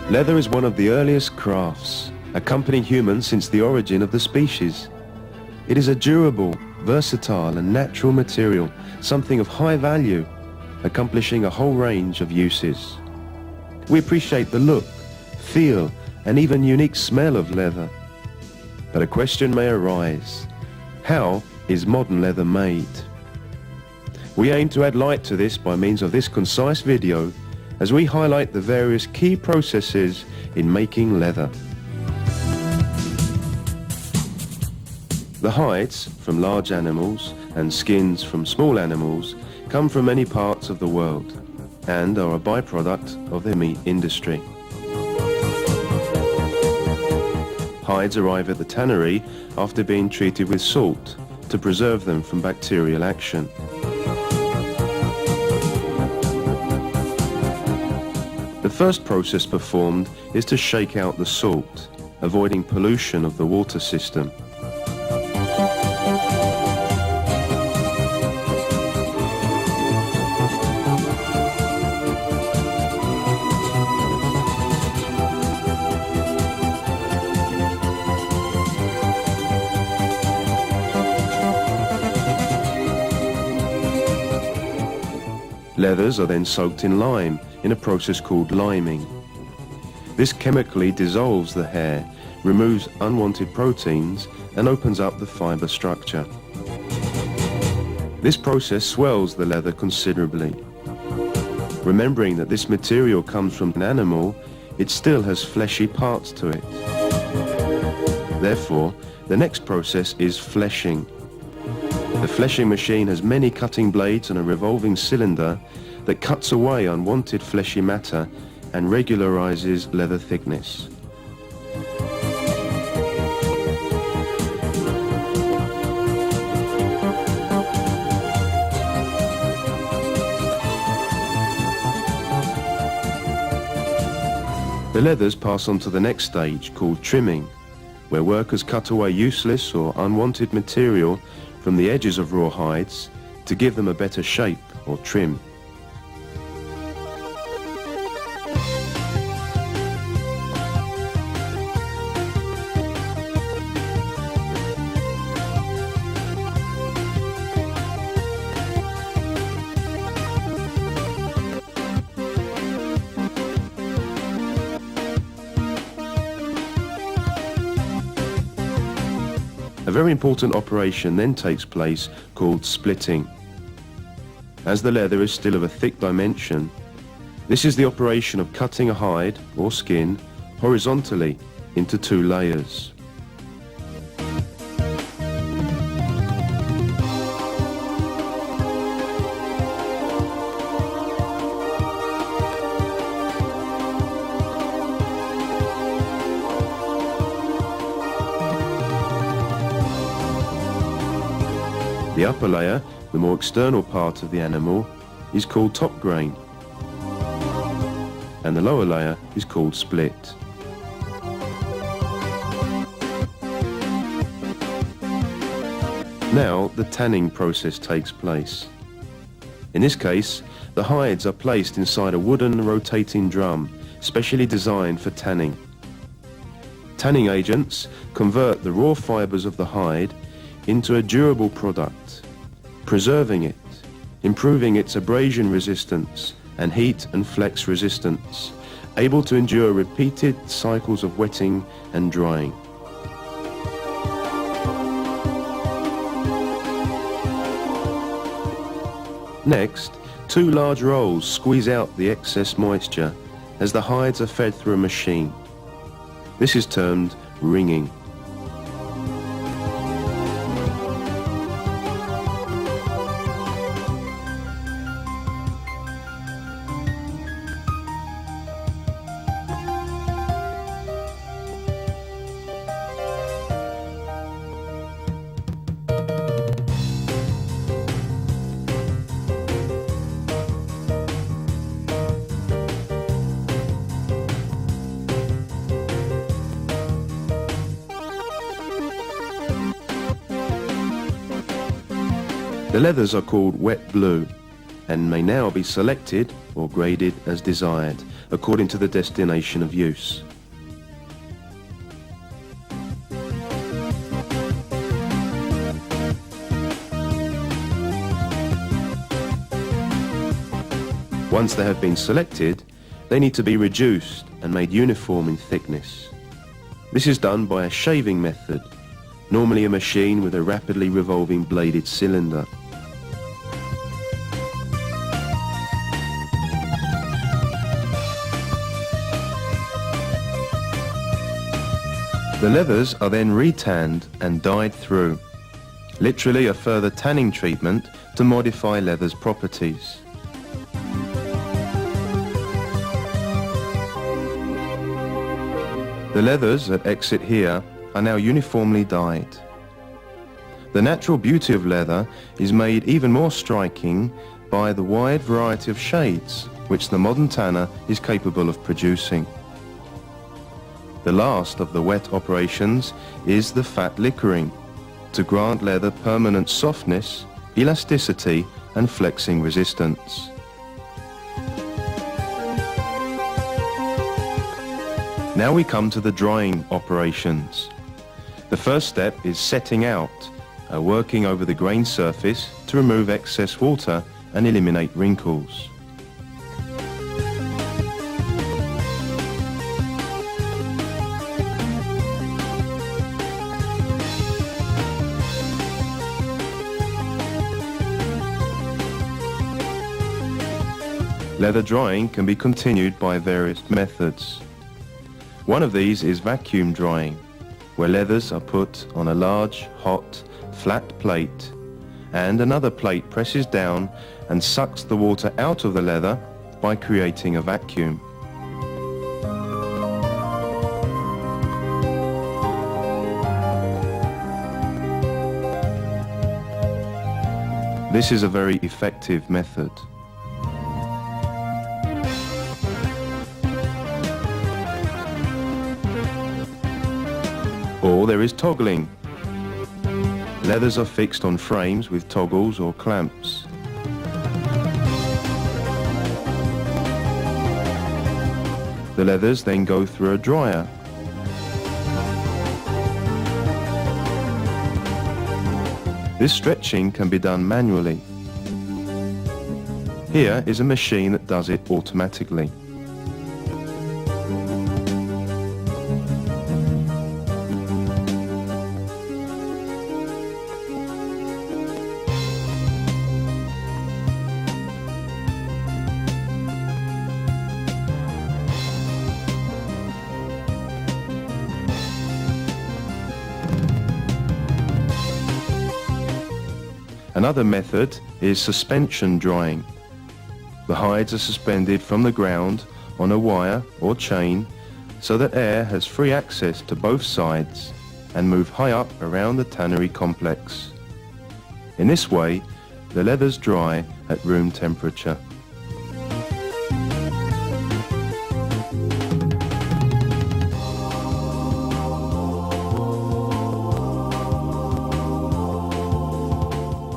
Leather is one of the earliest crafts, accompanying humans since the origin of the species. It is a durable, versatile and natural material, something of high value, accomplishing a whole range of uses. We appreciate the look, feel and even unique smell of leather. But a question may arise: how is modern leather made? We aim to add light to this by means of this concise video as we highlight the various key processes in making leather. The hides from large animals and skins from small animals come from many parts of the world and are a byproduct of the meat industry. Hides arrive at the tannery after being treated with salt to preserve them from bacterial action. The first process performed is to shake out the salt, avoiding pollution of the water system. Leathers are then soaked in lime in a process called liming. This chemically dissolves the hair, removes unwanted proteins and opens up the fibre structure. This process swells the leather considerably. Remembering that this material comes from an animal, it still has fleshy parts to it. Therefore, the next process is fleshing. The fleshing machine has many cutting blades and a revolving cylinder that cuts away unwanted fleshy matter and regularizes leather thickness. The leathers pass on to the next stage called trimming, where workers cut away useless or unwanted material from the edges of raw hides to give them a better shape or trim. A very important operation then takes place called splitting. As the leather is still of a thick dimension, this is the operation of cutting a hide or skin horizontally into two layers. The upper layer, the more external part of the animal, is called top grain, and the lower layer is called split. Now the tanning process takes place. In this case, the hides are placed inside a wooden rotating drum, specially designed for tanning. Tanning agents convert the raw fibers of the hide into a durable product, preserving it, improving its abrasion resistance and heat and flex resistance, able to endure repeated cycles of wetting and drying. Next, two large rolls squeeze out the excess moisture as the hides are fed through a machine. This is termed wringing. The leathers are called wet blue, and may now be selected or graded as desired, according to the destination of use. Once they have been selected, they need to be reduced and made uniform in thickness. This is done by a shaving method, normally a machine with a rapidly revolving bladed cylinder. The leathers are then retanned and dyed through, literally a further tanning treatment to modify leather's properties. The leathers that exit here are now uniformly dyed. The natural beauty of leather is made even more striking by the wide variety of shades which the modern tanner is capable of producing. The last of the wet operations is the fat liquoring, to grant leather permanent softness, elasticity and flexing resistance. Now we come to the drying operations. The first step is setting out, working over the grain surface to remove excess water and eliminate wrinkles. Leather drying can be continued by various methods. One of these is vacuum drying, where leathers are put on a large, hot, flat plate, and another plate presses down and sucks the water out of the leather by creating a vacuum. This is a very effective method. Or there is toggling. Leathers are fixed on frames with toggles or clamps. The leathers then go through a dryer. This stretching can be done manually. Here is a machine that does it automatically. Another method is suspension drying. The hides are suspended from the ground on a wire or chain so that air has free access to both sides and move high up around the tannery complex. In this way, the leathers dry at room temperature.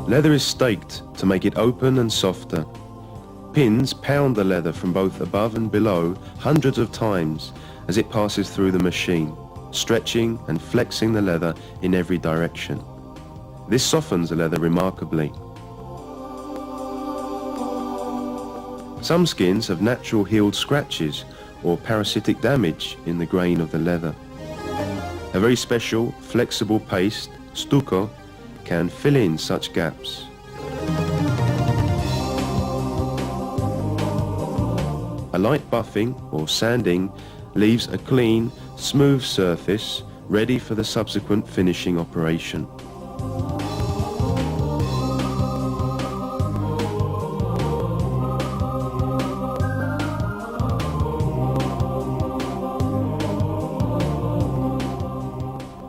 Leather is staked to make it open and softer. Pins pound the leather from both above and below hundreds of times as it passes through the machine, stretching and flexing the leather in every direction. This softens the leather remarkably. Some skins have natural healed scratches or parasitic damage in the grain of the leather. A very special, flexible paste, stucco, can fill in such gaps. A light buffing or sanding leaves a clean, smooth surface ready for the subsequent finishing operation.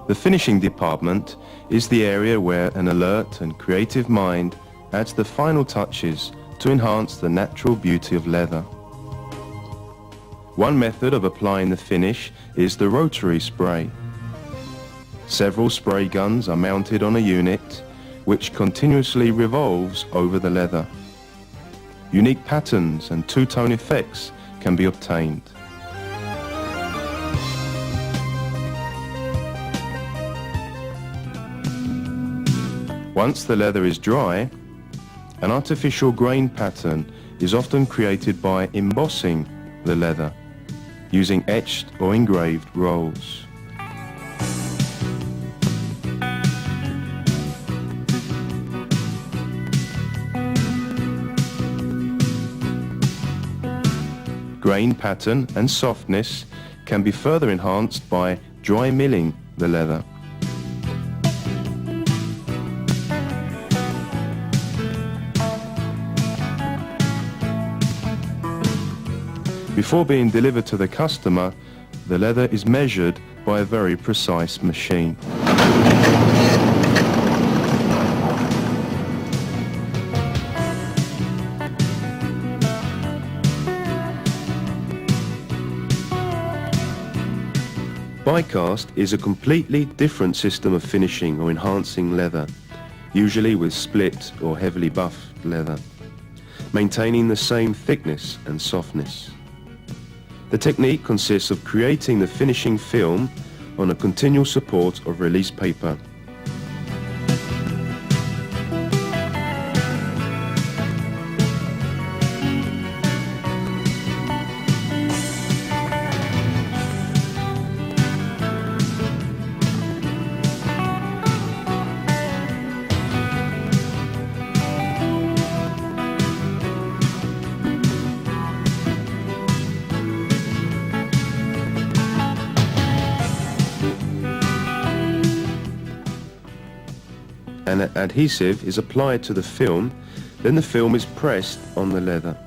The finishing department is the area where an alert and creative mind adds the final touches to enhance the natural beauty of leather. One method of applying the finish is the rotary spray. Several spray guns are mounted on a unit which continuously revolves over the leather. Unique patterns and two-tone effects can be obtained. Once the leather is dry, an artificial grain pattern is often created by embossing the leather, using etched or engraved rolls. Grain pattern and softness can be further enhanced by dry milling the leather. Before being delivered to the customer, the leather is measured by a very precise machine. Die-cast is a completely different system of finishing or enhancing leather, usually with split or heavily buffed leather, maintaining the same thickness and softness. The technique consists of creating the finishing film on a continual support of release paper. An adhesive is applied to the film, then the film is pressed on the leather.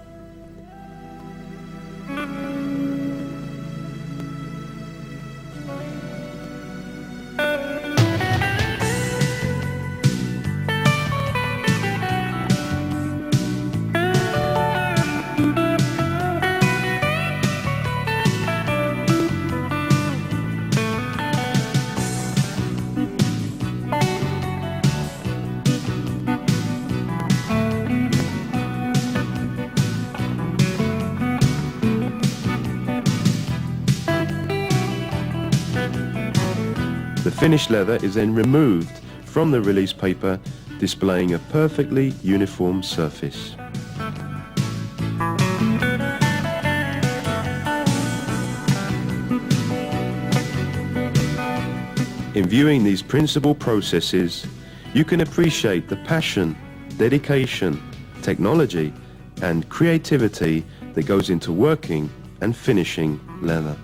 The finished leather is then removed from the release paper, displaying a perfectly uniform surface. In viewing these principal processes, you can appreciate the passion, dedication, technology, and creativity that goes into working and finishing leather.